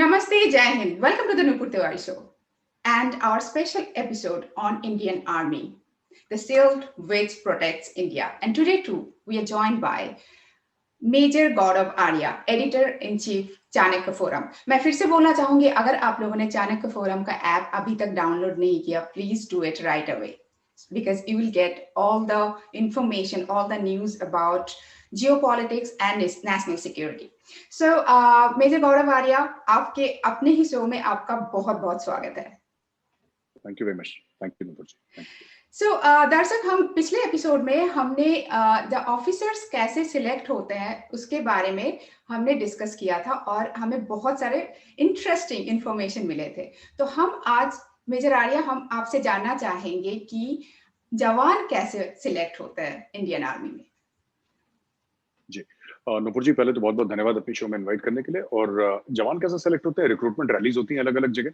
Namaste, Jai Hind. Welcome to the Nupur Tiwari Show and our special episode on Indian Army, the shield which protects India. And today too, we are joined by major Gaurav Arya, editor in chief Chanakya forum. मैं फिर से बोलना चाहूंगी, अगर आप लोगों ने Chanakya forum का ऐप अभी तक डाउनलोड नहीं किया, please do it right away because you will get all the information, all the news about geopolitics and national security. So, major Gaurav Arya, आपके अपने ही शो में आपका बहुत बहुत स्वागत है। Thank you very much. Thank you, Nupur ji. Thank you. So, दर्शक, हम पिछले एपिसोड में हमने द ऑफिसर्स कैसे सिलेक्ट होते हैं उसके बारे में हमने डिस्कस किया था और हमें बहुत सारे इंटरेस्टिंग इंफॉर्मेशन मिले थे। तो हम आज मेजर आर्या, हम आपसे जानना चाहेंगे कि जवान कैसे सिलेक्ट होते हैं इंडियन आर्मी में। जी, नुपुर जी, पहले तो बहुत बहुत धन्यवाद अपनी शो में इनवाइट करने के लिए। और जवान कैसे सेलेक्ट होते हैं? रिक्रूटमेंट रैलीज होती हैं अलग अलग जगह,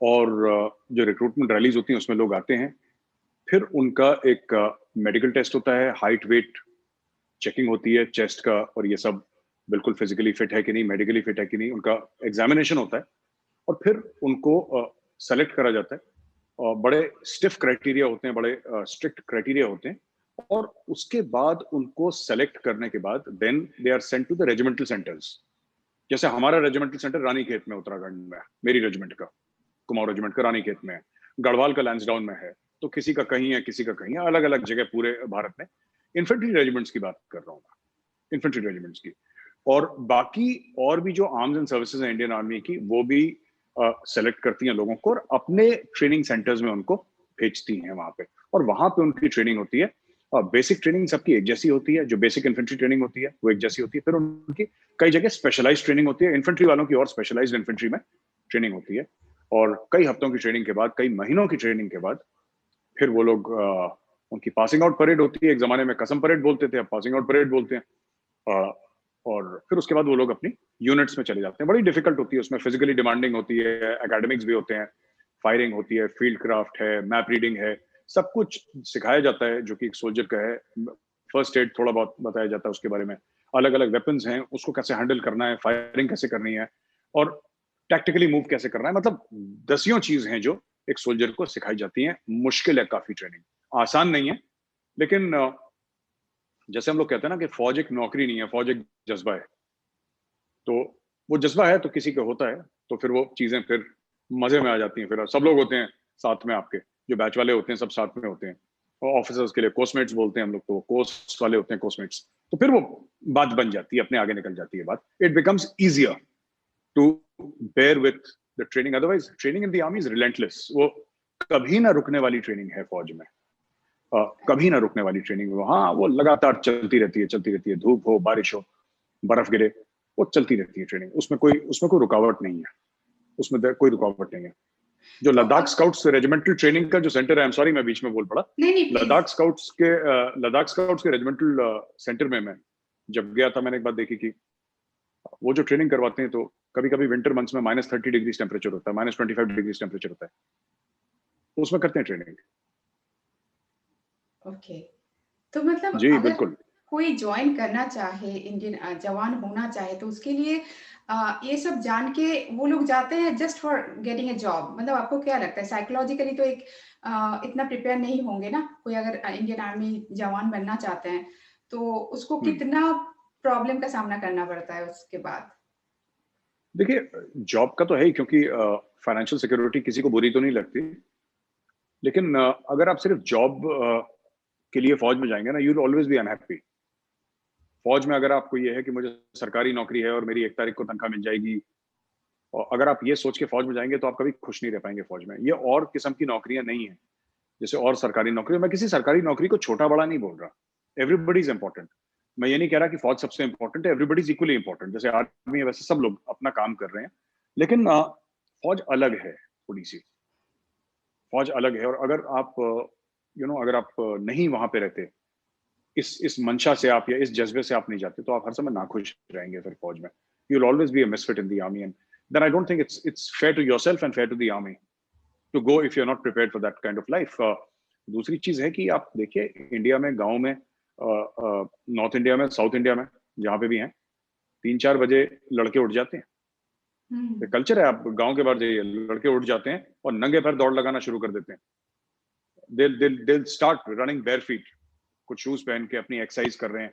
और जो रिक्रूटमेंट रैलीज होती हैं उसमें लोग आते हैं, फिर उनका एक मेडिकल टेस्ट होता है, हाइट वेट चेकिंग होती है, चेस्ट का, और ये सब बिल्कुल फिजिकली फिट है कि नहीं, मेडिकली फिट है कि नहीं, उनका एग्जामिनेशन होता है, और फिर उनको सेलेक्ट करा जाता है। बड़े स्टिफ क्राइटेरिया होते हैं, बड़े स्ट्रिक्ट क्राइटेरिया होते हैं, और उसके बाद उनको सेलेक्ट करने के बाद then they are sent to the regimental centres. जैसे हमारा रेजिमेंटल सेंटर रानीखेत में उत्तराखंड में है, मेरी रेजिमेंट का, कुमाऊं रेजिमेंट का रानीखेत में है, गढ़वाल का लैंसडाउन में है, तो किसी का कहीं है, किसी का कहीं है, अलग अलग जगह पूरे भारत में। इन्फेंट्री रेजिमेंट्स की बात कर रहा हूँ मैं, इन्फेंट्री रेजिमेंट्स की। और बाकी और भी जो आर्म्स एंड सर्विसेज है इंडियन आर्मी की, वो भी सेलेक्ट करती हैं लोगों को और अपने ट्रेनिंग सेंटर्स में उनको भेजती हैं वहां पे, और वहां पे उनकी ट्रेनिंग होती है। बेसिक ट्रेनिंग सबकी एक जैसी होती है, जो बेसिक इन्फेंट्री ट्रेनिंग होती है वो एक जैसी होती है। फिर उनकी कई जगह स्पेशलाइज ट्रेनिंग होती है, इन्फेंट्री वालों की और स्पेशलाइज्ड इन्फेंट्री में ट्रेनिंग होती है, और कई हफ्तों की ट्रेनिंग के बाद, कई महीनों की ट्रेनिंग के बाद फिर वो लोग उनकी पासिंग आउट परेड होती है। एक जमाने में कसम परेड बोलते थे, अब पासिंग आउट परेड बोलते हैं। और फिर उसके बाद वो लोग अपनी यूनिट्स में चले जाते हैं। बड़ी डिफिकल्ट होती है, उसमें फिजिकली डिमांडिंग होती है, एकेडमिक्स भी होते हैं, फायरिंग होती है, फील्ड क्राफ्ट है, मैप रीडिंग है, सब कुछ सिखाया जाता है जो कि एक सोल्जर का है। फर्स्ट एड थोड़ा बहुत बताया जाता है उसके बारे में, अलग अलग वेपन्स हैं, उसको कैसे हैंडल करना है, फायरिंग कैसे करनी है, और टैक्टिकली मूव कैसे करना है। मतलब दसियों चीज हैं जो एक सोल्जर को सिखाई जाती हैं। मुश्किल है काफी ट्रेनिंग, आसान नहीं है, लेकिन जैसे हम लोग कहते हैं ना कि फौज एक नौकरी नहीं है, फौज एक जज्बा है। तो वो जज्बा है तो किसी का होता है, तो फिर वो चीजें फिर मजे में आ जाती हैं। फिर सब लोग होते हैं साथ में, आपके जो बैच वाले होते हैं सब साथ में होते हैं, और ऑफिसर्स के लिए कोस्टमेट्स बोलते हैं हम लोग, तो कोस्ट वाले होते हैं कोस्टमेट्स। तो फिर वो बात बन जाती है, अपने आगे निकल जाती है बात। It becomes easier to bear with the training. Otherwise, training in the army is relentless. वो कभी ना रुकने वाली ट्रेनिंग है फौज में, कभी ना रुकने वाली ट्रेनिंग। हाँ, वो लगातार चलती रहती है, चलती रहती है, धूप हो, बारिश हो, बर्फ गिरे, वो चलती रहती है ट्रेनिंग। उसमें कोई रुकावट नहीं है, उसमें कोई रुकावट नहीं है। जो लद्दाख स्काउट्स रेजिमेंटल ट्रेनिंग का जो सेंटर है, आई एम सॉरी मैं बीच में बोल पड़ा, लद्दाख स्काउट्स के रेजिमेंटल सेंटर में मैं जब गया था, मैंने एक बात देखी कि वो जो ट्रेनिंग करवाते हैं, तो कभी कभी विंटर मंथ्स में -30 डिग्री टेम्परेचर होता है, -25 डिग्री टेम्परेचर होता है, तो उसमें करते हैं ट्रेनिंग। ओके, तो मतलब जी अगर बिल्कुल, कोई ज्वाइन करना चाहे, इंडियन जवान होना चाहे, तो उसके लिए ये सब जान के वो लोग जाते हैं just for getting a job? मतलब आपको क्या लगता है, साइकोलॉजिकली तो एक इतना प्रिपेयर नहीं होंगे ना कोई, अगर इंडियन आर्मी जवान बनना चाहते हैं तो उसको कितना प्रॉब्लम का सामना करना पड़ता है उसके बाद? देखिए जॉब का तो है ही, क्योंकि फाइनेंशियल सिक्योरिटी किसी को बुरी तो नहीं लगती, लेकिन अगर आप सिर्फ जॉब के लिए फौज में जाएंगे ना, you will always be unhappy. फौज में अगर आपको ये है कि मुझे सरकारी नौकरी है और मेरी 1 तारीख को तनख्वाह मिल जाएगी, और अगर आप ये सोच के फौज में जाएंगे तो आप कभी खुश नहीं रह पाएंगे फौज में। ये और किस्म की नौकरियां नहीं है जैसे और सरकारी नौकरी। मैं किसी सरकारी नौकरी को छोटा बड़ा नहीं बोल रहा, एवरीबडी इज इंपॉर्टेंट। मैं ये नहीं कह रहा कि फौज सबसे इंपॉर्टेंट है, एवरीबडी इज इक्वली इंपॉर्टेंट। जैसे आर्मी है वैसे सब लोग अपना काम कर रहे हैं, लेकिन फौज अलग है थोड़ी सी, फौज अलग है। और अगर आप अगर आप नहीं वहां पे रहते, इस मंशा से आप या इस जज्बे से आप नहीं जाते, तो आप हर समय नाखुश रहेंगे फिर फौज में। You will always be a misfit in the army, and then I don't think it's fair to yourself and fair to the army to go if you are not prepared for that kind of life. दूसरी चीज है कि आप देखिए India में, गांव में, north India में, साउथ इंडिया में, जहां पे भी हैं, 3-4 बजे लड़के उठ जाते हैं, हम्म। कल्चर है। आप गांव के बाहर जाइए, लड़के उठ जाते हैं और नंगे पैर दौड़ लगाना शुरू कर देते हैं। दिल स्टार्ट रनिंग बेयर फीट, कुछ शूज पहन के अपनी एक्सरसाइज कर रहे हैं।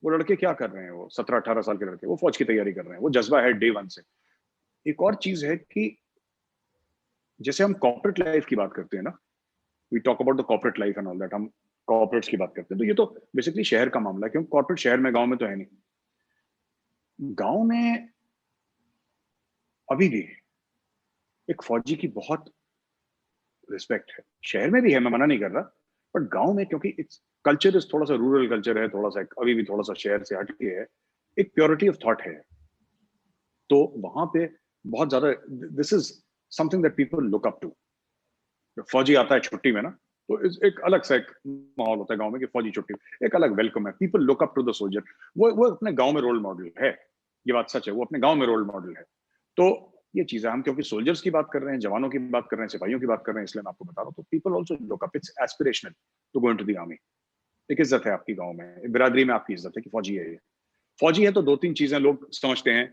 वो लड़के क्या कर रहे हैं? वो 17-18 साल के लड़के, वो फौज की तैयारी कर रहे हैं। वो जज्बा है डे वन से। एक और चीज है कि जैसे हम कॉर्पोरेट लाइफ की बात करते हैं ना, we talk about the corporate life and all that, हम कॉर्पोरेट्स की बात करते हैं, तो ये तो बेसिकली शहर का मामला है, क्योंकि कॉर्पोरेट शहर में, गांव में तो है नहीं। गांव में अभी भी एक फौजी की बहुत रिस्पेक्ट है। शहर में भी है, मैं मना नहीं कर रहा, बट गांव में क्योंकि इट्स कल्चर इज थोड़ा सा रूरल कल्चर है, थोड़ा सा अभी भी थोड़ा सा शहर से हटके है, एक प्योरिटी ऑफ थॉट है। तो वहां पे बहुत ज्यादा, this is something that people look up to. फौजी आता है छुट्टी में ना, तो एक अलग सा एक माहौल होता है गांव में कि फौजी छुट्टी, एक अलग वेलकम है। People look up to the soldier. वो अपने गांव में रोल मॉडल है, ये बात सच है, वो अपने गांव में रोल मॉडल है। तो ये चीजें हम क्योंकि सोल्जर्स की बात कर रहे हैं, जवानों की बात कर रहे हैं, सिपाहियों की बात कर रहे हैं, इसलिए मैं आपको बता रहा हूँ। तो people also look up, it's aspirational to go into the army. एक इज्जत है आपकी गांव में, बिरादरी में आपकी इज्जत है कि फौजी है ये। फौजी है तो दो तीन चीजें लोग समझते हैं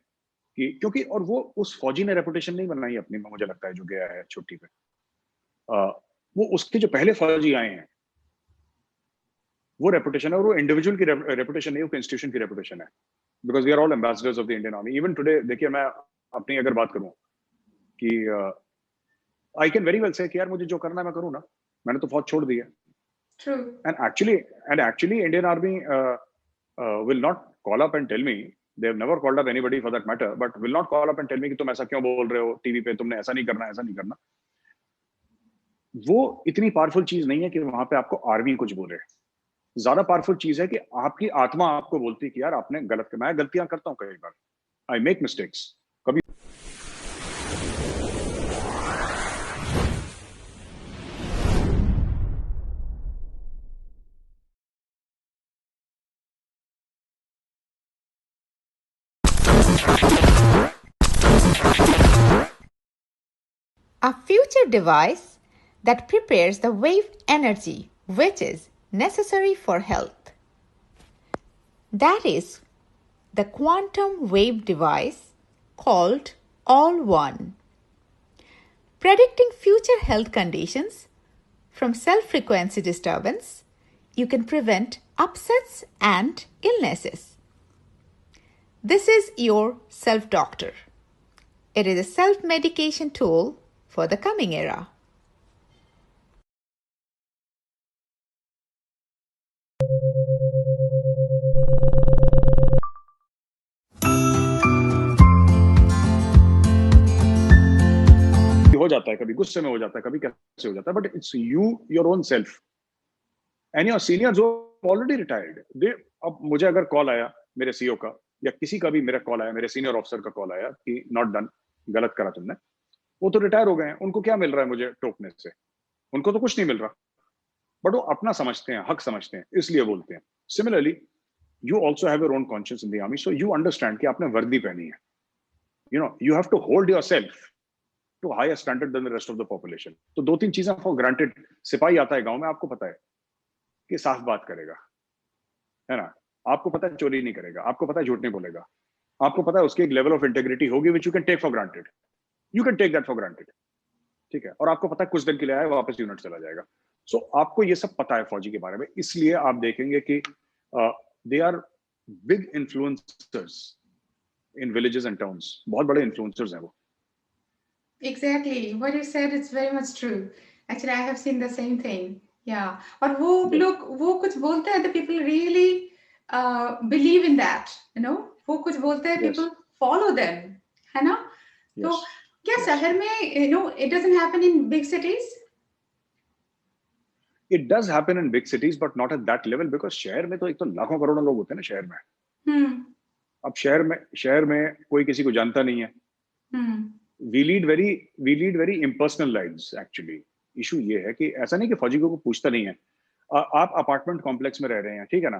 कि क्योंकि, और वो उस फौजी ने रेपुटेशन नहीं बनाई अपनी, मुझे लगता है, जो गया है छुट्टी पे। वो उसके जो पहले फौजी आए हैं, वो रेपुटेशन है, और वो इंडिविजुअल की रेपुटेशन नहीं, वो इंस्टीट्यूशन की रेपुटेशन है। Because we are all ambassadors of the Indian army. Even today देखिए, मैं अपनी अगर बात करूं कि आई कैन वेरी वेल से कि यार मुझे जो करना है मैं करूं ना, मैंने तो फौज छोड़ दी है। True. And actually Indian Army will not call up and tell me, they have never called up anybody for that matter, but will not call up and tell me कि तुम ऐसा क्यों बोल रहे हो टीवी पे, तुमने ऐसा नहीं करना, ऐसा नहीं करना। वो इतनी पावरफुल चीज नहीं है कि वहां पे आपको आर्मी कुछ बोले। ज्यादा पावरफुल चीज है कि आपकी आत्मा आपको बोलती है कि यार आपने गलत किया। मैं गलतियां करता हूं कई बार, आई मेक मिस्टेक्स कभी। A future device that prepares the wave energy which is necessary for health. That is the quantum wave device called All-One. Predicting future health conditions from self-frequency disturbance, you can prevent upsets and illnesses. This is your self-doctor. It is a self-medication tool for the coming era. हो जाता है, कभी गुस्से में हो जाता है, कभी कैसे हो जाता है, but it's you, your own self and your seniors already retired. They, अब मुझे अगर कॉल आया मेरे सीईओ का, या किसी का भी मेरा कॉल आया, मेरे सीनियर ऑफिसर का कॉल आया कि नॉट डन, गलत करा तुमने, वो तो रिटायर हो गए हैं, उनको क्या मिल रहा है मुझे टोकने से? उनको तो कुछ नहीं मिल रहा, बट वो अपना समझते हैं, हक समझते हैं, इसलिए बोलते हैं। Similarly you also have your own conscious in the army, so you understand कि आपने वर्दी पहनी है। You have to hold yourself to higher standard than the rest of the population. तो दो तीन चीजें फॉर ग्रांटेड। सिपाही आता है गांव में, आपको पता है कि साफ बात करेगा, है ना, आपको पता है चोरी नहीं करेगा, आपको पता है झूठ नहीं बोलेगा, आपको पता है उसकी एक लेवल ऑफ इंटेग्रिटी होगी which you can take for granted, you can take that for granted, ठीक है। और आपको पता है कुछ दिन के लिए आया, वापस यूनिट चला जाएगा। सो आपको ये सब पता है फौजी के बारे में, इसलिए आप देखेंगे कि they are big influencers in villages and towns. बहुत बड़े इन्फ्लुएंसर्स हैं वो। Exactly. What you said is very much true. Actually, I have seen the same thing. Yeah. और वो लोग वो कुछ बोलते हैं, the people really believe in that. वो कुछ बोलते हैं, people follow them, है ना? तो क्या शहर में it doesn't happen in big cities? It does happen in big cities, but not at that level, because शहर में तो एक तो लाखों करोड़ों लोग होते हैं ना शहर में। अब शहर में कोई किसी को जानता नहीं है। We lead very impersonal lives actually. Issue ये है कि ऐसा नहीं कि फौजी को पूछता नहीं है। आप अपार्टमेंट कॉम्प्लेक्स में रह रहे हैं, ठीक है ना,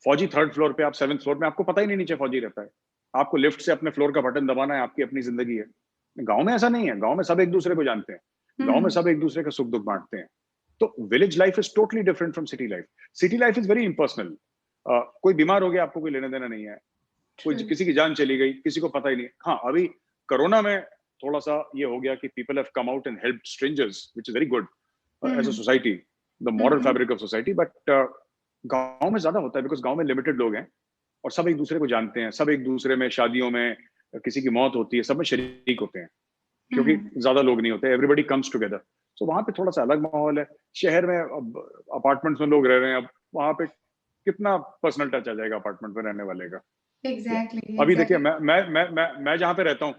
फौजी 3rd फ्लोर पे, आप 7th फ्लोर में, आपको पता ही नहीं नीचे फौजी रहता है। आपको लिफ्ट से अपने फ्लोर का बटन दबाना है, आपकी अपनी जिंदगी है। गांव में ऐसा नहीं है, गांव में सब एक दूसरे को जानते हैं, गांव में सब एक दूसरे का सुख दुख बांटते हैं। तो village life is totally different from city life. City life is very impersonal. कोई बीमार हो गया, आपको कोई लेना देना नहीं है, कोई किसी की जान चली गई, किसी को पता ही नहीं। हाँ, अभी कोरोना में थोड़ा सा ये हो गया कि people have come out and help strangers which is very good as a society, the moral fabric of society, but गांव में ज्यादा होता है बिकॉज गांव में लिमिटेड लोग हैं और सब एक दूसरे को जानते हैं, सब एक दूसरे में शादियों में किसी की मौत होती है सब में शरीक होते हैं क्योंकि ज्यादा लोग नहीं होते, एवरीबडी कम्स टुगेदर। सो वहां पे थोड़ा सा अलग माहौल है। शहर में अब अपार्टमेंट्स में लोग रह रहे हैं, अब वहां पे कितना पर्सनल टच आ जाएगा अपार्टमेंट में रहने वाले का। एग्जैक्टली अभी देखिए मैं जहाँ पे रहता हूँ,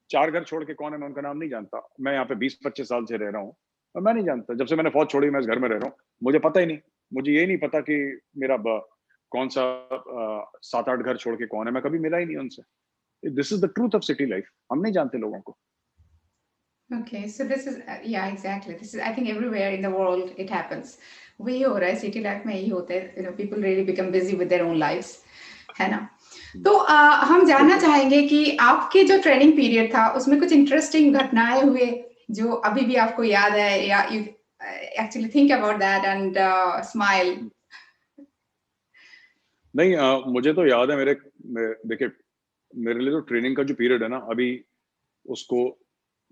4 घर छोड़ के कौन है मैं उनका नाम नहीं जानता। मैं यहाँ पे 20-25 साल से रह रहा हूँ और मैं नहीं जानता, जब से मैंने फौज छोड़ी मैं इस घर में रह रहा हूँ, मुझे पता ही नहीं, मुझे ये नहीं पता कि मेरा कौन सा 7-8 घर छोड़ के कौन है, मैं कभी मिला ही नहीं उनसे। This is the truth of city life, हम नहीं जानते लोगों को। Okay, so this is yeah, exactly. This is I think everywhere in the world it happens. वही हो रहा है सिटी लाइफ में, यही होता है, people really become busy with their own lives, है ना। तो हम जानना चाहेंगे कि आपके जो ट्रेनिंग पीरियड था उसमें कुछ इंटरेस्टिंग घटनाएं हुए जो अभी भी आपको याद है, या you actually think about that and smile? नहीं, मुझे तो याद है देखिए मेरे लिए तो ट्रेनिंग का जो पीरियड है ना, अभी उसको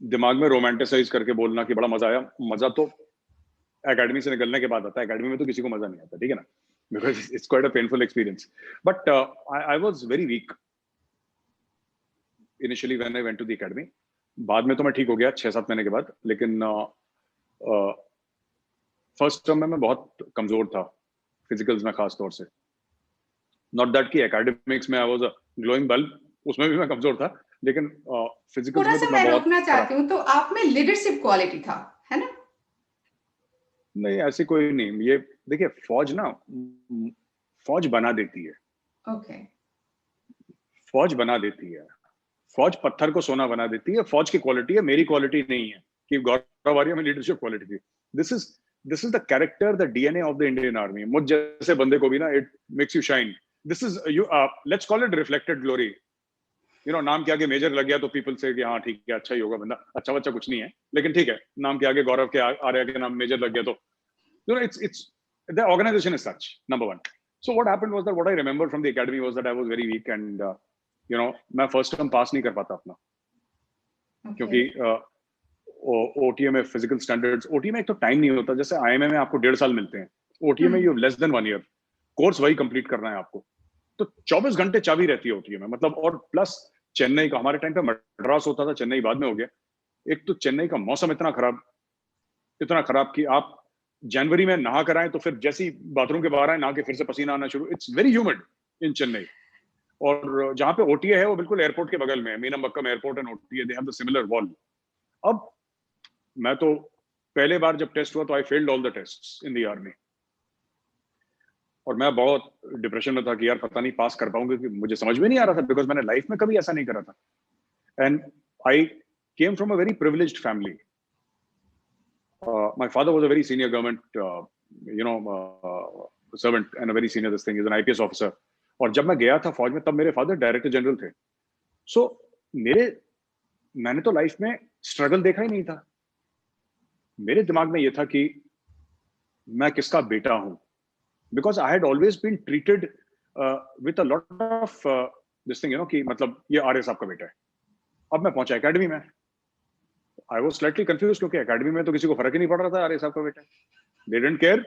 दिमाग में रोमांटिसाइज करके बोलना कि बड़ा मजा आया, मजा तो एकेडमी से निकलने के बाद आता है। एकेडमी में तो किसी को मजा नहीं आता, ठीक है ना, because it's quite a painful experience. But I was very weak initially when I went to the academy. बाद में तो मैं ठीक हो गया 6-7 महीने के बाद, लेकिन फर्स्ट टर्म में मैं बहुत कमजोर था फिजिकल्स में, खास तौर से। नॉट दैट कि एकेडमिक्स में I was a glowing bulb, उसमें भी मैं कमजोर था, लेकिन फिजिकल्स थोड़ा में सा तो मैं मैं रोकना बहुत चाहती हूँ, तो आप में लीडरशिप क्वालिटी था, है ना? नहीं, ऐसी कोई नहीं। ये देखिए फौज ना, फौज बना देती है। ओके, फौज बना देती है, फौज पत्थर को सोना बना देती है। फौज की क्वालिटी है, मेरी क्वालिटी नहीं है कि गौरव आर्य में लीडरशिप क्वालिटी थी। This is the character, the DNA of the Indian army. मुझ जैसे बंदे को भी ना, it makes you shine. This is you, let's call it reflected glory. You know, नाम के आगे मेजर लग गया तो पीपल से कि हाँ ठीक है, अच्छा ही होगा बंदा, अच्छा बच्चा कुछ नहीं है, लेकिन ठीक है, नाम के आगे गौरव के आर्य के नाम मेजर लग गया तो you know it's the organization is such, number one. So what happened was that what I remember from the academy was that I was very weak and you know मैं first term pass नहीं कर पाता अपना, क्योंकि OTA में physical standards, OTA में एक तो टाइम नहीं होता, जैसे IMA में आपको 1.5 साल मिलते हैं, OTA में you have less than 1 year, course वही कंप्लीट करना है आपको, तो 24 घंटे चाबी रहती है OTA में, मतलब। और प्लस चेन्नई का, हमारे टाइम पे मद्रास होता था, चेन्नई बाद में हो गया। एक तो चेन्नई का मौसम इतना खराब कि आप जनवरी में नहा कर आए तो फिर जैसे ही बाथरूम के बाहर आए नहा के फिर से पसीना आना शुरू। इट्स वेरी ह्यूमिड इन चेन्नई। और जहां पे ओटीए है वो बिल्कुल एयरपोर्ट के बगल में है, Meenambakkam airport and OTA, they have the similar wall. अब मैं तो पहले बार जब टेस्ट हुआ तो I failed all the tests in the army, और मैं बहुत डिप्रेशन में था कि यार पता नहीं पास कर पाऊंगा, कि मुझे समझ में नहीं आ रहा था, बिकॉज मैंने लाइफ में कभी ऐसा नहीं करा था। And I came from a very privileged family. My father was a very senior government, servant and a very senior this thing. He's an IPS officer. और जब मैं गया था फौज में तब मेरे फादर डायरेक्टर जनरल थे. So मैंने तो लाइफ में स्ट्रगल देखा ही नहीं था. मेरे दिमाग में ये था कि मैं किसका बेटा हूं, because I had always been treated with a lot of this thing, कि मतलब ये आर्य साहब का बेटा है. अब मैं पहुंचा एकेडमी में, I was slightly confused, क्योंकि एकेडमी में तो किसी को फर्क ही नहीं पड़ रहा था आर्य साहब का बेटा. They didn't care.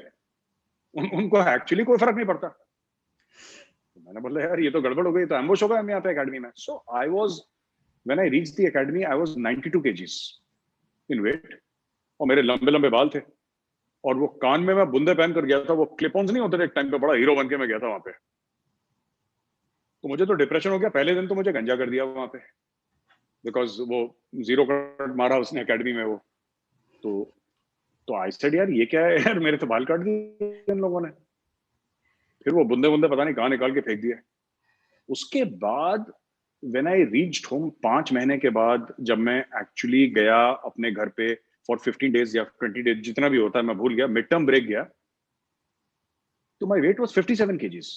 उनको एक्चुअली कोई फर्क नहीं पड़ता. तो मैंने बोला यार ये तो गड़बड़ हो गई, तो एम्बुश होगा मैं यहाँ पे एकेडमी में. So I was, when I reached the academy, I was 92 kgs in weight, और मेरे लंबे लंबे बाल थे, और वो कान में मैं बुंदे पहन कर गया था. वो क्लिप ऑन्स नहीं होते थे एक टाइम पे, बड़ा हीरो बन के मैं गया था वहां पे. तो मुझे तो डिप्रेशन हो गया. पहले दिन तो मुझे गंजा कर दिया वहां पे, बिकॉज वो 0 कट मारा उसने एकेडमी में. वो तो आई सेड यार ये क्या है यार, मेरे तो बाल काट दिए इन लोगों ने. फिर वो बुंदे बुंदे पता नहीं कहाँ निकाल के फेंक दिए. उसके बाद व्हेन आई रीच्ड होम, 5 महीने के बाद जब मैं एक्चुअली गया अपने घर पे फॉर 15 डेज या 20 डेज, जितना भी होता है मैं भूल गया, मिड टर्म ब्रेक गया, तो my weight was 57 kgs.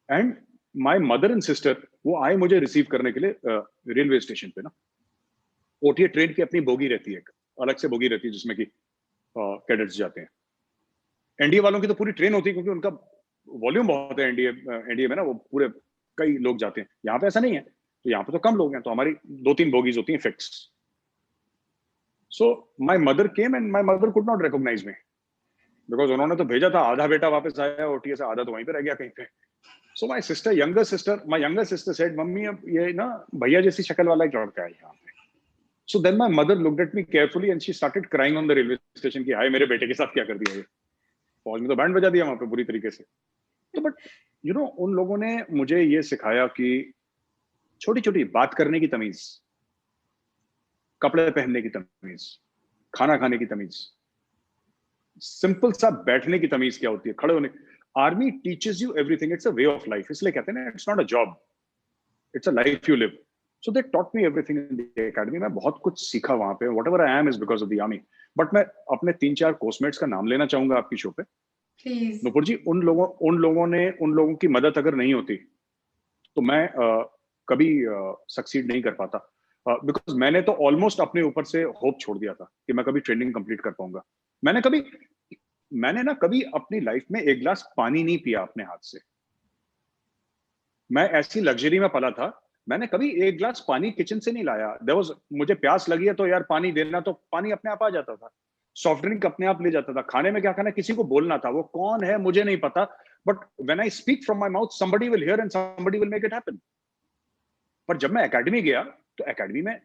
And my mother and sister वो आए मुझे रिसीव करने के लिए रेलवे स्टेशन पे ना. ओटीए ट्रेन की अपनी बोगी रहती है, अलग से बोगी रहती है जिसमें कि कैडेट्स जाते हैं. एनडीए वालों की तो पूरी ट्रेन होती है, क्योंकि उनका वॉल्यूम बहुत है एनडीए में ना, वो पूरे कई लोग जाते हैं. यहाँ पे ऐसा नहीं है. तो यहाँ पे तो कम लोग हैं, तो हमारी 2-3 बोगीज होती हैं fix. So my mother came and my mother could not recognise me, because उन्होंने तो भेजा था, आधा बेटा वापस आया ओटीए से, आधा तो वहीं पे रह गया कहीं पे. So my younger sister said, mummy अब ये ना भैया जैसी शक्ल वाला एक लड़का है यहाँ पे. So then my mother looked at me carefully and she started crying on the railway station की, हाय मेरे बेटे के साथ क्या कर दिया ये, फौज में तो बैंड बजा दिया वहां पे बुरी तरीके से. तो बट यू नो उन लोगों ने मुझे ये सिखाया कि छोटी छोटी बात करने की तमीज, कपड़े पहनने की तमीज, खाना खाने की तमीज, सिंपल सा बैठने की तमीज क्या होती है, खड़े होने. Army teaches you everything, it's a way of life. इसलिए कहते हैं ना, it's not a job, it's a life you live. So they taught me everything in the academy. मैं बहुत कुछ सीखा वहां पे. Whatever I am is because of the army. But मैं अपने 3-4 कोर्समेट्स का नाम लेना चाहूंगा आपकी शो पे. प्लीज. नुपुर जी, उन लोगों की मदद अगर नहीं होती तो मैं कभी सक्सीड नहीं कर पाता. बिकॉज मैंने तो ऑलमोस्ट अपने ऊपर से होप छोड़ दिया था कि मैं कभी ट्रेनिंग कंप्लीट कर पाऊंगा. मैंने ना कभी अपनी लाइफ में एक गिलास पानी नहीं पिया अपने हाथ से. मैं ऐसी लग्जरी में पला था, मैंने कभी एक गिलास पानी किचन से नहीं लाया. मुझे प्यास लगी है तो यार पानी देना, तो पानी अपने आप आ जाता था. सॉफ्ट ड्रिंक अपने आप ले जाता था. खाने में क्या खाना किसी को बोलना था, वो कौन है मुझे नहीं पता, but when I speak from my mouth somebody will hear and somebody will make it happen. पर जब मैं एकेडमी गया तो एकेडमी में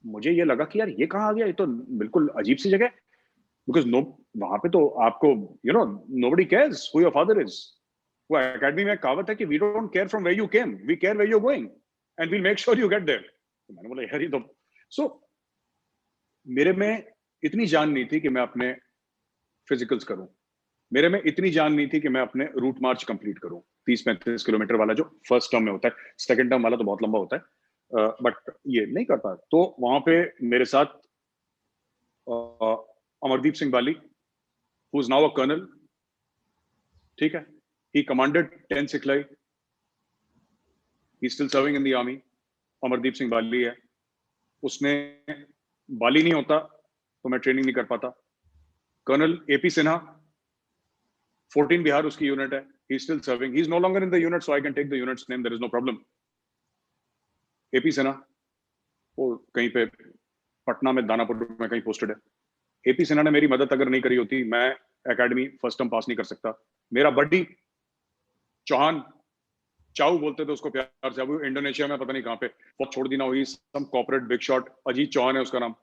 मुझे ये लगा कि यार ये कहाँ आ गया, ये तो बिल्कुल अजीब सी जगह. बिकॉज वहां पे तो आपको nobody cares who your father is. वो एकेडमी में कहावत है कि we don't care from where you came, we care where you're going and we'll make sure you get there. तो मैंने बोला यार ये तो. सो मेरे में इतनी जान नहीं थी कि मैं अपने फिजिकल्स करूं. मेरे में इतनी जान नहीं थी कि मैं अपने रूट मार्च कंप्लीट करूं, 30-35 किलोमीटर वाला जो फर्स्ट टर्म में होता है. सेकंड टर्म वाला तो बहुत लंबा होता है, बट ये नहीं करता. तो वहां पे मेरे साथ Amardeep Singh Bali, who is now a colonel, ठीक है, ही कमांडेड 10 सिखलाई, he still serving in the army. Amardeep Singh Bali है, उसने बाली नहीं होता तो मैं ट्रेनिंग नहीं कर पाता. कर्नल एपी सिन्हा, 14 बिहार उसकी यूनिट है, he still serving, he is no longer in the unit, so I can take the unit's name, there is no problem. A P Sinha वो कहीं पे पटना में दानापुर में कहीं पोस्टेड है. एपी सिन्हा ने मेरी मदद अगर नहीं करी होती, मैं एकेडमी फर्स्ट टर्म पास नहीं कर सकता. मेरा बड्डी चौहान, चाऊ बोलते थे उसको प्यार से, अब इंडोनेशिया में पता नहीं कहां पे वो छोड़ दी ना हुई, some corporate big shot, Ajit Chauhan है उसका नाम.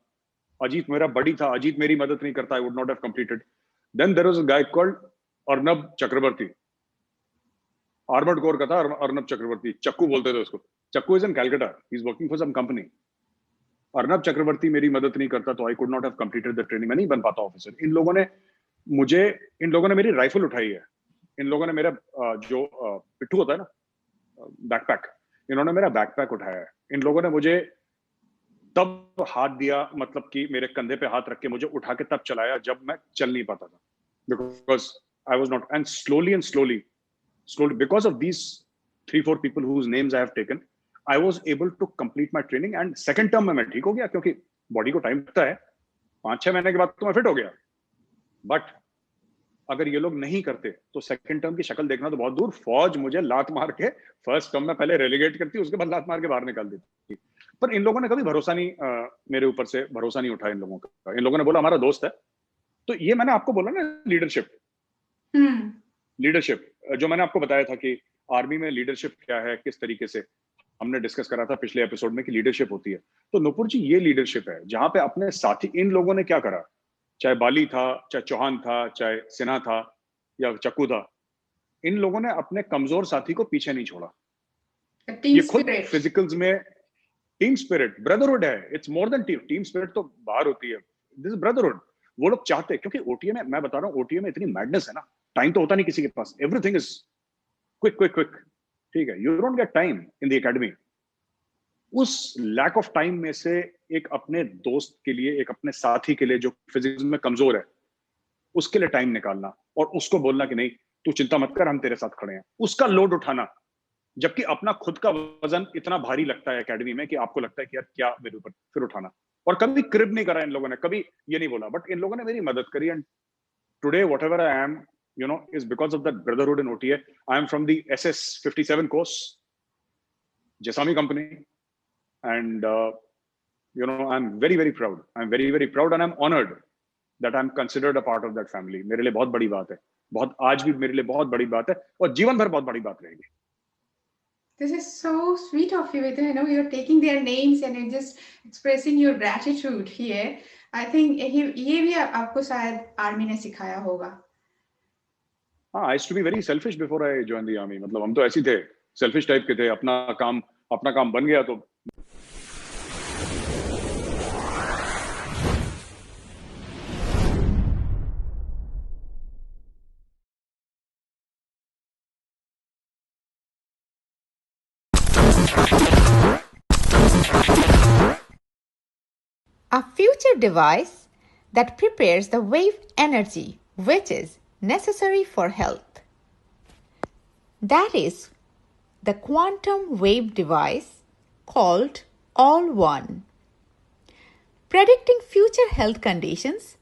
अजीत मेरा बड़ी था, अजीत मेरी मदद नहीं करता, I would not have completed. Then there was a guy called Arnab Chakraborty, armoured corps का था. अर्नब चक्रवर्ती, चक्कू बोलते थे उसको. Chakku is in Calcutta, he is working for some company. Arnab Chakraborty मेरी मदद नहीं करता तो I could not have completed the training. मैं नहीं बन पाता ऑफिसर. इन लोगों ने मेरी राइफल उठाई है. इन लोगों ने मेरा जो पिट्ठू होता है ना, बैकपैक, इन्होंने मेरा बैकपैक उठाया है. इन लोगों ने मुझे तब हाथ दिया, मतलब कि मेरे कंधे पे हाथ रख के मुझे उठा के तब चलाया जब मैं चल नहीं पाता था. Because I was not, and slowly because of these 3-4 people whose names I have taken, I was able to complete my training. and second term में मैं ठीक हो गया, क्योंकि बॉडी को टाइम लगता है. 5-6 महीने के बाद तो मैं फिट हो गया. बट अगर ये लोग नहीं करते तो सेकंड टर्म की शक्ल देखना तो बहुत दूर. फौज मुझे लात मार के फर्स्ट टर्म में पहले रेलीगेट करती, उसके बाद लात मार के बाहर निकाल देती. पर इन लोगों ने कभी भरोसा नहीं, मेरे ऊपर से भरोसा नहीं उठाया इन लोगों का. इन लोगों ने बोला हमारा दोस्त है. तो ये मैंने आपको बोला ना, लीडरशिप जो मैंने आपको बताया था कि आर्मी में लीडरशिप क्या है, किस तरीके से हमने डिस्कस करा था पिछले एपिसोड में कि लीडरशिप होती है. तो नुपुर जी, ये लीडरशिप है जहां पे अपने साथी, इन लोगों ने क्या करा, चाहे बाली था, चाहे चौहान था, चाहे सिन्हा था या चक्कू था, इन लोगों ने अपने कमजोर साथी को पीछे नहीं छोड़ा. ये खुद फिजिकल्स में टीम स्पिरिट, ब्रदरहुड है. It's more than team spirit तो बाहर होती है, दिस इज ब्रदरहुड. वो लोग चाहते हैं, क्योंकि ओटीए में, मैं बता रहा हूँ, ओटीए में इतनी मैडनेस है ना, टाइम तो होता नहीं किसी के पास, एवरीथिंग इज क्विक, ठीक है, you don't get time in the academy. उस लैक ऑफ टाइम में से एक अपने दोस्त के लिए, एक अपने साथी के लिए जो फिजिक्स में कमजोर है, उसके लिए टाइम निकालना और उसको बोलना कि नहीं तू चिंता मत कर, हम तेरे साथ खड़े हैं, उसका लोड उठाना. जबकि अपना खुद का वजन इतना भारी लगता है एकेडमी में कि आपको लगता है कि यार क्या मेरे ऊपर, फिर उठाना. और कभी क्रिब नहीं करा इन लोगों ने, कभी ये नहीं बोला, बट इन लोगों ने मेरी मदद करी. And today whatever I am, is because of that brotherhood in OTA. I am from the SS 57 course. Jasami company, and I'm very very proud. I'm very very proud, and I'm honored that I'm considered a part of that family. मेरे लिए बहुत बड़ी बात है, बहुत आज भी मेरे लिए बहुत बड़ी बात है, और जीवन भर बहुत बड़ी बात रहेगी. This is so sweet of you. You know, you're taking their names and you're just expressing your gratitude here. I think ये भी आपको शायद आर्मी ने सिखाया होगा. हाँ, I used to be very selfish before I joined the army. मतलब हम तो ऐसे थे, selfish type के थे. अपना काम बन गया तो. A future device that prepares the wave energy which is necessary for health. That is the quantum wave device called All-One. Predicting future health conditions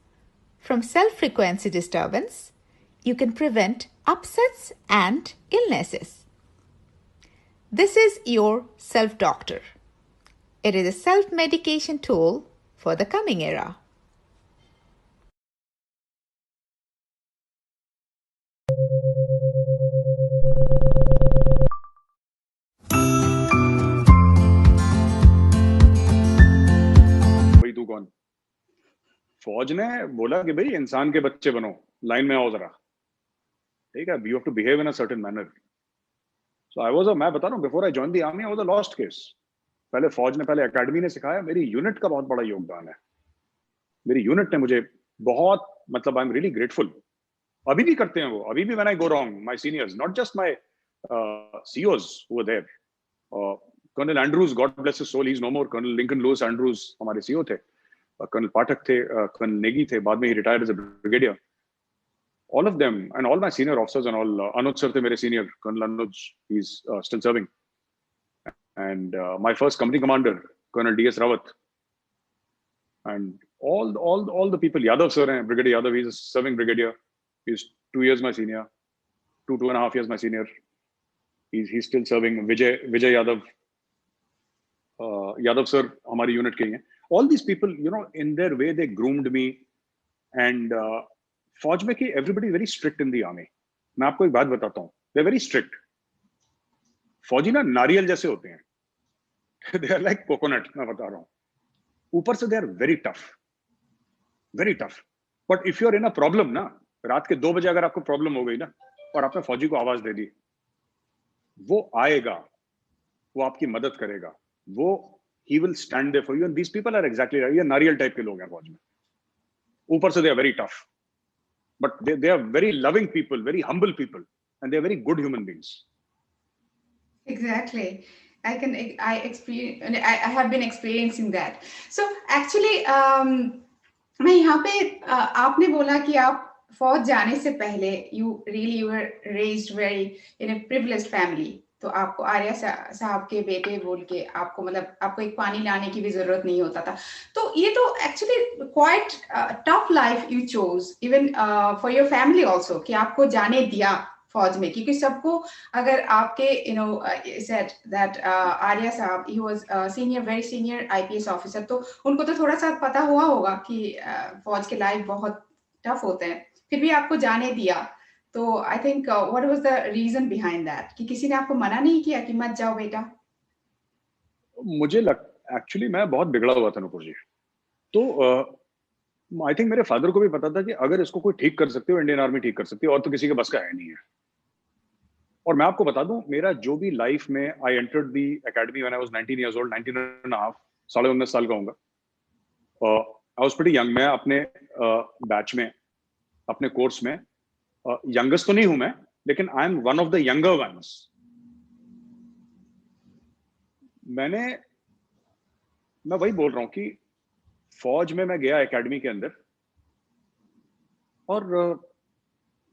from cell frequency disturbance, you can prevent upsets and illnesses. This is your self-doctor. It is a self-medication tool for the coming era. वही तू कौन? फौज ने बोला कि भाई इंसान के बच्चे बनो, लाइन में आओ जरा, ठीक है, you have to behave in a certain manner. So मैं बता रहा हूँ, before I joined the army I was a lost case. पहले फौज ने, पहले एकेडमी ने सिखाया. मेरी यूनिट का बहुत बड़ा योगदान है. मेरी यूनिट ने मुझे बहुत, मतलब आई एम रियली ग्रेटफुल. अभी भी करते हैं वो, अभी भी when I go wrong, my seniors, not just my COs who were there. Colonel Andrews, God bless his soul, he's no more. Colonel Lincoln Lewis Andrews हमारे CO थे. Colonel Pathak थे, Colonel Negi थे, बाद में he retired as a brigadier. All of them and all my senior officers and all, Anuj sir थे मेरे senior, Colonel Anuj, he's still serving. And my first company commander, Colonel D.S. Rawat, and all the people, Yadav sir, Brigadier Yadav, he's a serving brigadier. He's 2 years my senior, 2.5 years my senior. He's still serving. Vijay Yadav, Yadav sir, हमारी unit के ही हैं. All these people, in their way, they groomed me. And फौज में कि everybody very strict in the army. मैं आपको एक बात बताता हूँ. They're very strict. फौजी ना नारियल जैसे होते हैं. They are like coconut, मैं बता रहा हूँ. ऊपर से they are very tough. Very tough. But if you are in a problem ना, रात के 2 बजे अगर आपको प्रॉब्लम हो गई ना, और आपने फौजी को आवाज दे दी, वो आएगा, वो आपकी मदद करेगा, वो he will stand there for you. And these people are exactly right. ये नारियल टाइप के लोग हैं फौज में. ऊपर से they are very tough. But they are very loving people, very humble people, and they are very good human beings. Exactly. I have been experiencing that. So actually, मैं यहाँ पे आपने बोला कि आप फौज जाने से पहले you were raised very in a privileged family. तो आपको आर्या साहब के बेटे बोल के आपको, मतलब आपको एक पानी लाने की भी जरूरत नहीं होता था. तो ये तो actually quite tough life you chose even for your family also, कि आपको जाने दिया फौज में, क्योंकि सबको, अगर आपके सेड दैट आर्या साहब, he was senior, very senior IPS officer, तो उनको तो थोड़ा सा पता हुआ होगा कि फौज के लाइफ बहुत टफ होते हैं, फिर भी आपको जाने दिया. तो I think what was the reason behind that, कि किसी ने आपको मना नहीं किया कि मत जाओ बेटा? मुझे एक्चुअली मैं बहुत बिगड़ा हुआ था नुपुर जी. तो आई थिंक मेरे फादर को भी पता था कि अगर इसको कोई ठीक कर सकती है, इंडियन आर्मी ठीक कर सकती है, और तो किसी के बस का है नहीं है. और मैं आपको बता दूं, मेरा जो भी लाइफ में, I entered the academy when I was 19 years old, 19 and a half, 19.5 साल का होऊंगा. I was pretty young. मैं अपने बैच में, अपने कोर्स में यंगेस्ट तो नहीं हूं मैं, लेकिन I am one of the younger once. मैं वही बोल रहा हूं कि फौज में मैं गया एकेडमी के अंदर, और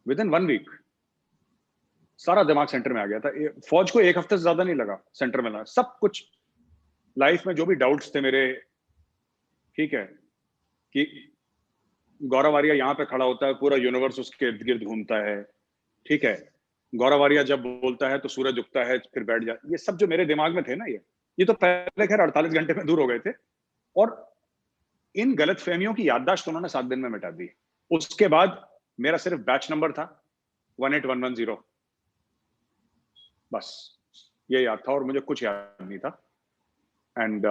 विद इन 1 week सारा दिमाग सेंटर में आ गया था. फौज को 1 हफ्ते से ज्यादा नहीं लगा सेंटर में लाना. सब कुछ लाइफ में जो भी डाउट्स थे मेरे, ठीक है, कि गौरव आर्या यहाँ पे खड़ा होता है, पूरा यूनिवर्स उसके इर्द गिर्द घूमता है, ठीक है, गौरव आर्या जब बोलता है तो सूरज उगता है फिर बैठ जा, ये सब जो मेरे दिमाग में थे ना, ये तो पहले खैर 48 घंटे में दूर हो गए थे, और इन गलत फहमियों की याददाश्त उन्होंने 7 दिन में मिटा दी। उसके बाद मेरा सिर्फ बैच नंबर था 18110, बस ये याद था और मुझे कुछ याद नहीं था। एंड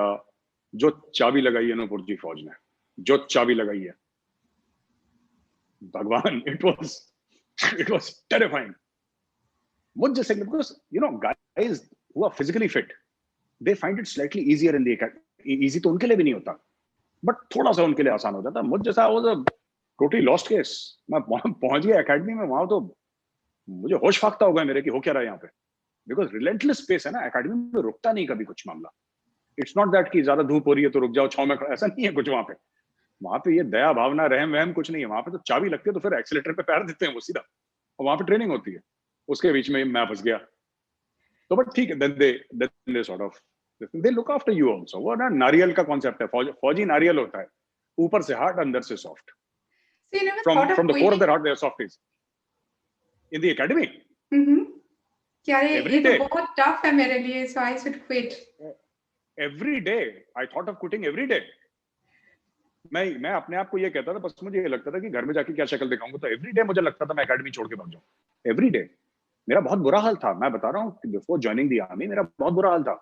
जो चाबी लगाई है नूपुर जी फौज ने, जो चाबी लगाई है, भगवान, इट वाज टेरिफाइंग। मुझ जैसे, because you know guys who are physically fit, they find it slightly easier in the academy. Easy तो उनके लिए भी नहीं होता, बट थोड़ा सा उनके लिए आसान हो जाता। मुझ जैसा was a totally lost case. मैं पहुंच गया एकेडमी में, वहां तो मुझे होश फाख्ता हो गया मेरे कि हो क्या रहा है यहाँ पे, बिकॉज रिलेंटलेस स्पेस है ना, एकेडमी में रुकता नहीं कभी कुछ मामला। इट्स नॉट दैट कि ज्यादा धूप हो रही है तो रुक जाओ छाव में, ऐसा नहीं है कुछ वहां पे। वहां पे ये दया भावना रहम वहम कुछ नहीं है। वहां पे तो चाबी लगती है तो फिर एक्सीलेटर पे पैर देते हैं वो सीधा, और वहां पे ट्रेनिंग होती है। उसके बीच में मैं फंस गया। तो बट ठीक है, then they sort of they look after you also। वो ना नारियल का कॉन्सेप्ट है, फौजी नारियल होता है, ऊपर से हार्ड अंदर से soft. So you never from thought of from the core of quitting? their heart they are softies in the academy क्या ये every तो day, बहुत टफ है मेरे लिए, so I should quit. every day I thought of quitting every day। मैं अपने आप को ये कहता था, बस मुझे ये लगता था कि घर में जाके क्या शक्ल दिखाऊंगा, तो एवरी डे मुझे लगता था मैं एकेडमी छोड़ के भाग जाऊं। एवरी डे मेरा बहुत बुरा हाल था, मैं बता रहा हूँ, बिफोर ज्वाइनिंग द आर्मी मेरा बहुत बुरा हाल था।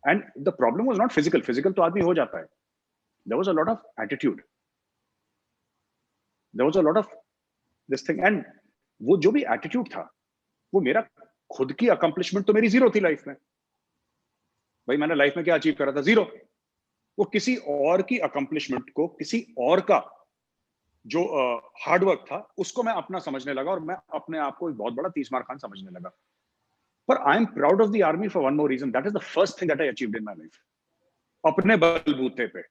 And the problem was not physical, physical तो आदमी हो जाता है, there was a lot of attitude, there was a lot of this thing. And वो जो भी एटीट्यूड था, वो मेरा खुद की अकम्पलिशमेंट तो मेरी जीरो थी लाइफ में। भाई मैंने लाइफ में क्या अचीव करा था? जीरो। वो किसी और की अकम्पलिशमेंट को, किसी और का जो हार्डवर्क था, उसको मैं अपना समझने लगा, और मैं अपने आप को एक बहुत बड़ा 30 मार खान समझने लगा। पर I am proud of the army for one more reason, that is the first thing that I achieved in my life. अपने बलबूते पे,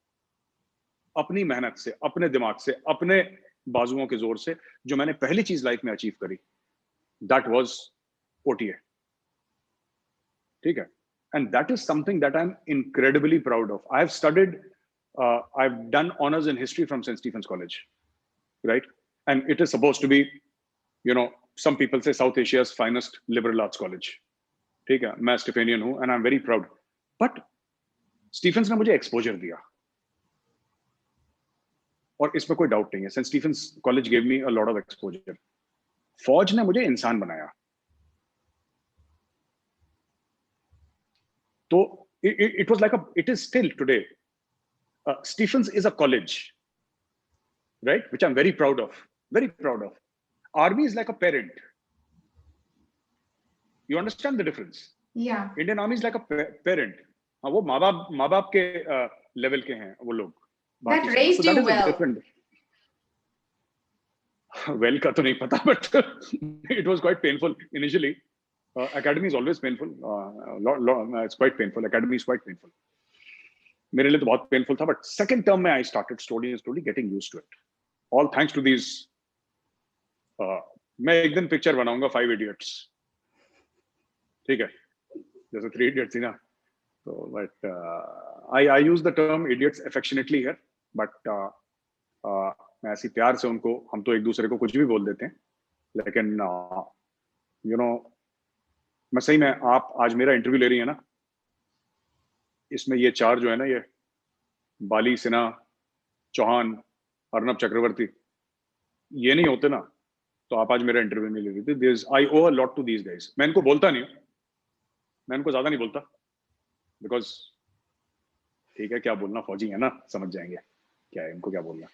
अपनी मेहनत से, अपने दिमाग से, अपने बाजुओं के जोर से जो मैंने पहली चीज लाइफ में अचीव करी, दैट वाज ओटीए। ठीक है? And that is something that I'm incredibly proud of. I've studied, I've done honors in history from St. Stephen's College, right? And it is supposed to be, you know, some people say South Asia's finest liberal arts college. ठीक है, मैं स्टीफेनियन हूं, and I'm very proud. But Stephen's ने मुझे exposure दिया, और इसमें कोई डाउट नहीं है, saint Stephen's college gave me a lot of exposure. फौज ने मुझे इंसान बनाया। तो it was like it is still today, Stephens is a college, right, which I'm very proud of, very proud of. Army is like a parent, you understand the difference? Yeah. Indian Army is like a parent। हाँ, वो माँ बाप के level के हैं वो लोग। That raised you well। well का तो नहीं पता, but it was quite painful initially। Academy is always painful, it's quite painful, academy is quite painful। मेरे लिए तो बहुत painful था, but second term में I started slowly getting used to it, all thanks to these मैं एक दिन picture बनाऊंगा 5 idiots, ठीक है, जैसे 3 idiots थी ना, तो but I use the term idiots affectionately here, but मैं ऐसी प्यार से उनको, हम तो एक दूसरे को कुछ भी बोल देते हैं, लेकिन you know, मैं सही में, आप आज मेरा इंटरव्यू ले रही है ना, इसमें ये 4 जो है ना, ये बाली, सिन्हा, चौहान, अर्नब चक्रवर्ती, ये नहीं होते ना, तो आप आज मेरा इंटरव्यू नहीं ले रही थी। I owe a lot to these guys. मैं इनको बोलता नहीं हूँ, मैं इनको ज्यादा नहीं बोलता, बिकॉज ठीक है, क्या बोलना, फौजी है ना, समझ जाएंगे क्या है, इनको क्या बोलना।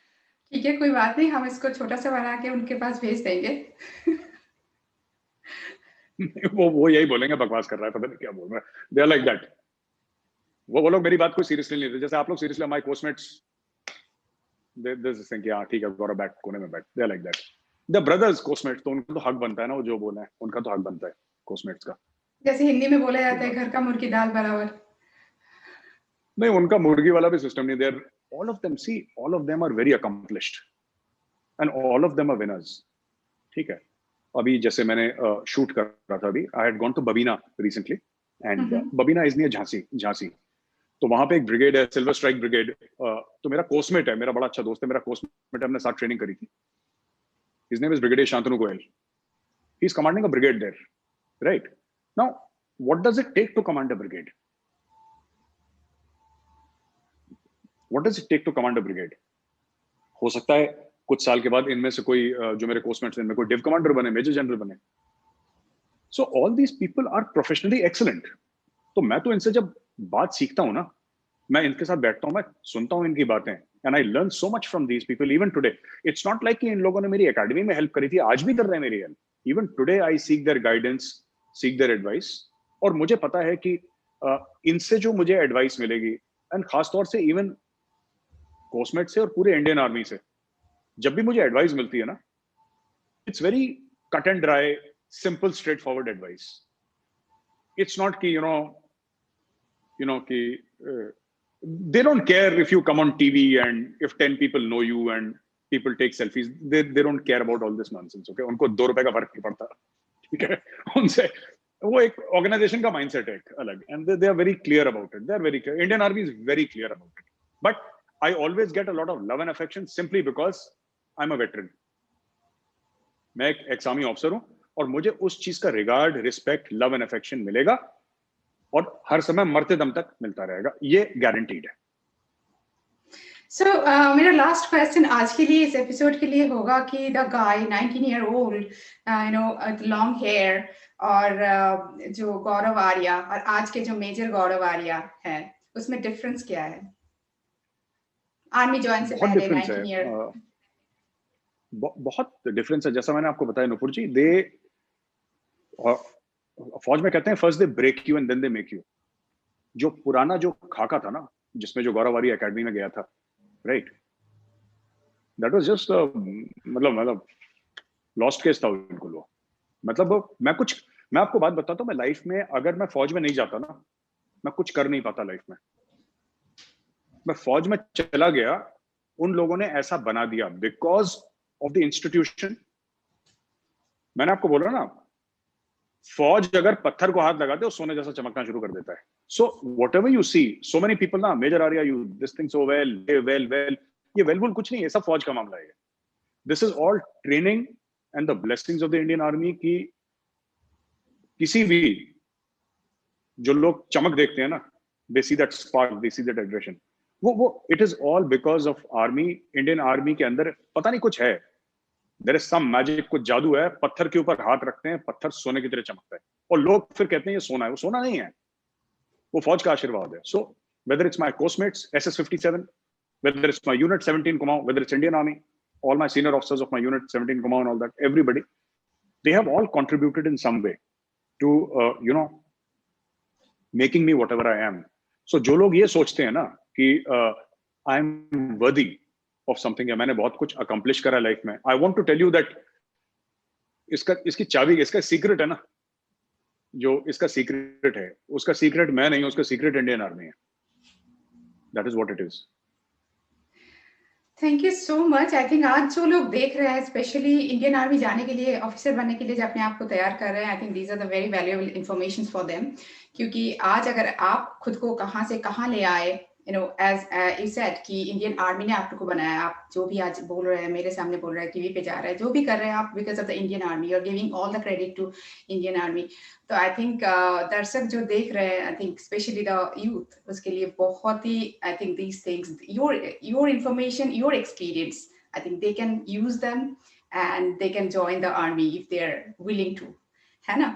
ठीक है, कोई बात नहीं, हम इसको छोटा सा बना के उनके पास भेज देंगे। वो यही बोलेंगे, बकवास कर रहा है, पता नहीं क्या बोल रहा है। They are like that. वो लोग मेरी बात कोई सीरियसली नहीं लेते, जैसे आप लोग सीरियसली हमारे कोर्समेट्स कि हाँ ठीक है, गौरव बैठ कोने में बैठ, they are like that. The brothers coursemates, तो उनका तो हक बनता है ना, वो जो बोले हैं उनका तो हक बनता है कोर्समेट्स का। जैसे हिंदी में बोला जाता है, घर का मुर्गी दाल बराबर। नहीं, उनका मुर्गी वाला भी सिस्टम नहीं। There all of them, see, all of them are very accomplished and all of them are winners। ठीक है, अभी जैसे मैंने शूट कर रहा था, अभी I had gone to Babina recently, and Babina is near Jhansi. तो वहां पे एक ब्रिगेड है, सिल्वर स्ट्राइक ब्रिगेड। तो मेरा कोर्समेट है, मेरा बड़ा अच्छा दोस्त है, मेरा कोर्समेट, हमने साथ ट्रेनिंग करी थी। His name is brigadier Shantanu Goyal. He's commanding a brigade there, right? Now, what does it take to command a brigade? What does it take to command a brigade? हो सकता है कुछ साल के बाद इनमें से कोई जो मेरे कोस्टमेट्स हैं इनमें कोई डिव कमांडर बने, मेजर जनरल बने. So all these people are professionally excellent. तो मैं तो इनसे जब बात सीखता हूँ ना, मैं इनके साथ बैठता हूँ, मैं सुनता हूँ इनकी बातें, and I learn so much from these people even today. It's not like कि इन लोगों ने मेरी एकेडमी में हेल्प करी थी, आज भी कर रहे हैं मेरी help. Even today I seek their guidance, seek their advice. और मुझे पता है कि इनसे जो मुझे एडवाइस मिलेगी, एंड खासतौर से इवन कोस्टमेट से और पूरे इंडियन आर्मी से जब भी मुझे एडवाइस मिलती है ना, it's very cut and dry, simple, straight forward advice. It's not कि you know कि they don't care if you come on TV and if 10 people know you and people take selfies. They don't care about all this nonsense. Okay, उनको 2 रुपए का फर्क नहीं पड़ता. ठीक है, उनसे वो एक ऑर्गेनाइजेशन का माइंडसेट है अलग, and they are very clear about it. They are very clear. Indian Army is very clear about it. But I always get a lot of love and affection simply because I'm a veteran. मैं एक ex army officer हूं और मुझे उस चीज का regard, respect, love and affection मिलेगा और हर समय मरते दम तक मिलता रहेगा, ये गारंटीड है. So मेरा लास्ट क्वेश्चन आज के लिए, इस एपिसोड के लिए होगा कि the guy 19-year-old long hair और जो गौरव आर्या और आज के जो मेजर गौरव आर्या है, उसमें डिफरेंस क्या है? आर्मी ज्वाइन से पहले 19 ईयर. बहुत डिफरेंस है. जैसा मैंने आपको बताया नुपुर जी, फौज में कहते हैं first they break you and then they make you. जो पुराना जो खाका था ना, जिसमें जो गौरव आर्या एकेडमी में गया था, राइट, दैट वाज जस्ट मतलब लॉस्ट केस था बिल्कुल वो. मतलब मैं आपको बात बताता हूँ, मैं लाइफ में अगर मैं फौज में नहीं जाता ना, मैं कुछ कर नहीं पाता लाइफ में. मैं फौज में चला गया, उन लोगों ने ऐसा बना दिया बिकॉज ऑफ द इंस्टीट्यूशन. मैंने आपको बोला ना, फौज अगर पत्थर को हाथ लगाते हो सोने जैसा चमकना शुरू कर देता है. So whatever you see, so many people ना, major Arya, you this thing so well, ये वेल कुछ नहीं है, सब फौज का मामला है. This is all training and the blessings of the Indian army. की किसी भी जो लोग चमक देखते हैं ना, they see that spark, they see that aggression, वो it is all because of army. Indian army के अंदर पता नहीं कुछ है, देयर इज सम मैजिक, कुछ जादू है. पत्थर के ऊपर हाथ रखते हैं, पत्थर सोने की तरह चमकता है, और लोग फिर कहते हैं ये सोना है. वो सोना नहीं है, वो फौज का आशीर्वाद है. So whether it's my coursemates SS-57, whether it's my unit 17 Kumaon, whether it's Indian Army, all my senior officers of my unit 17 Kumaon, all that, everybody, they have all contributed in some way to making me whatever I am. So जो लोग ये सोचते हैं ना कि I am worthy of something, या मैंने बहुत कुछ accomplish करा लाइफ में, I want to tell you that इसकी चाबी, इसका सीक्रेट है ना, जो इसका सीक्रेट है, उसका सीक्रेट मैं नहीं हूं, उसका सीक्रेट इंडियन आर्मी है. That is what it is. Thank you so much. I think आज जो लोग देख रहे हैं, स्पेशली इंडियन आर्मी जाने के लिए, ऑफिसर बनने के लिए जो अपने आप को तैयार कर रहे हैं, I think these are the very valuable information for them. क्योंकि आज अगर आप खुद को कहाँ से कहाँ ले आए, एज यू सेड कि इंडियन आर्मी ने आपको बनाया, आप जो भी आज बोल रहे हैं, मेरे सामने बोल रहे हैं, टीवी पे जा रहे हैं, जो भी कर रहे हैं आप, because of the Indian army, you are giving all the credit to Indian army. तो आई थिंक दर्शक जो देख रहे हैं, I think specially the youth, उसके लिए बहुत ही, I think these things, your information, your experience, I think they can use them and they can join the army if they are willing to, है ना.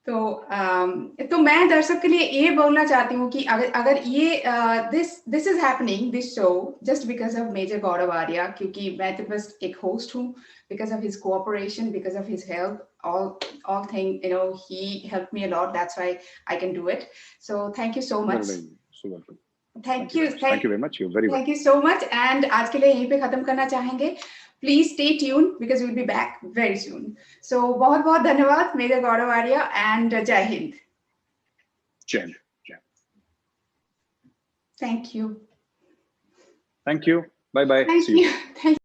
तो मैं दर्शक के लिए ये बोलना चाहती हूँ कि अगर ये this is happening, this show, just because of major Gaurav Arya, क्योंकि मैं तो बस एक होस्ट हूँ, because of his cooperation, because of his help, all thing, he helped me a lot, that's why I can do it. So thank you so much. So welcome. Thank you very much. You're very welcome. Thank you so much. And आज के लिए यहीं पे खत्म करना चाहेंगे. Please stay tuned because we'll be back very soon. So बहुत बहुत धन्यवाद मेजर गौरव आर्या, and जय हिंद. जय Hind. Thank you. Thank you. Bye bye. Thank you. Thank you.